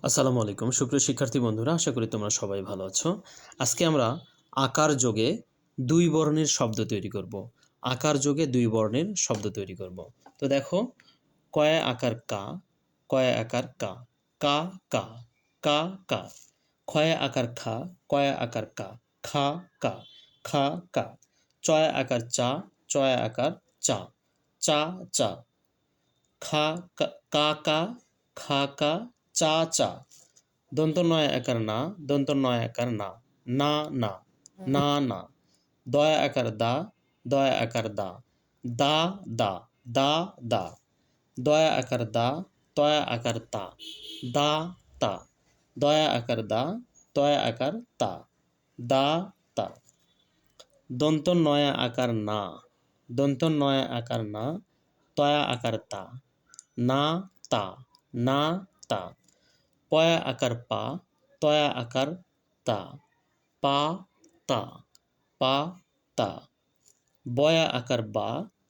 আসসালামু আলাইকুম সুপ্রিয় শিক্ষার্থী বন্ধুরা, আশা করি তোমরা সবাই ভালো আছো। আজকে আমরা আকার যোগে দুই বর্ণের শব্দ তৈরি করব। আকার যোগে দুই বর্ণের শব্দ তৈরি করব। তো দেখো, কয়া আকার কা, কয়া আকার কা, কা কা, কা কা। ক্ষয়া আকার খা, কয়া আকার কা, খা কা, খা কা। চয়া আকার চা, চয়া আকার চা, চা চা। খা কা, কা কা, খা কা, চা চা। দন্ত নয় আকার না, দন্ত নয় আকার না, না না, না না। দয়া আকার দা, দয়া আকার দা, দা দা, দা দা। দয়া আকার দা, তয়া আকার তা, দা তা। দয়া আকার দা, তয়া আকার তা, দা তা। দন্ত নয়া আকার না, দন্ত নয়া আকার না, তয়া আকার তা, না তা, না তা। পয়া আকার পা, তয়া আকার তা, পা তা, পা তা। বয়া আকার বা,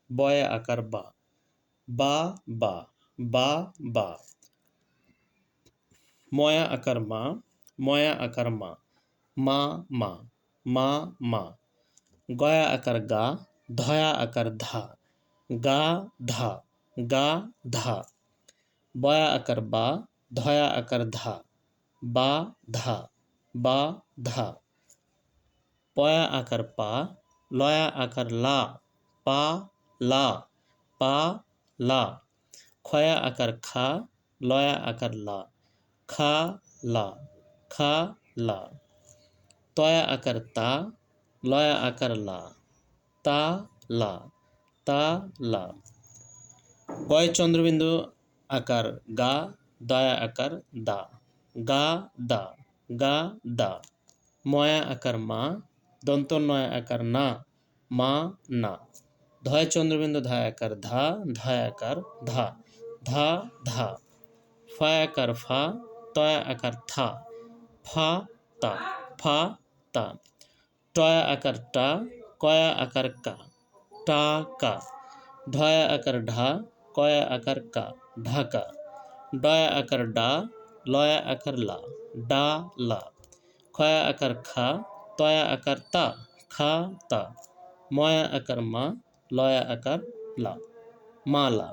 বয়া আকার বা, বা বা, বা বা। ময়া আকার মা, ময়া আকার মা, মা মা, মা মা। গয়া আকার গা, ধয়া আকার ধা, গা ধা, গা ধা। বয়া আকার বা, ধয়া আকার ধা, বা ধা, বা ধা। পয়া আকার পা, লয়া আকার লা, পা লা, পা লা। ক্ষয়া আকার খা, লয়া আকার লা, খা লা, খা লা। তয়া আকার তা, লয়া আকার লা, তা লা, তা লা। গয় চন্দ্রবিন্দু আকার গা, দয়া আকার দা, গা দা, গা দা। ময়া আকার মা, দন্ত নয় আকার না, মা না। ধয় চন্দ্রবিন্দু ধায় আকার ধা, ধায় আকার ধা, ধা ধা। ফয়া আকার ফা, তয়া আকার থা, ফা তা, ফা তা। টয়া আকার টা, কয়া আকার কা, টা কা। ঢয়া আকার ঢা, কয়া আকার কা, ঢাকা। ডয়া আকার ডা, লয়া আকার লা, ডা লা। ক্ষয়া আকার খা, তয়া আকার তা, খা তা। ময়া আকার মা, লয়া আকার লা, মালা।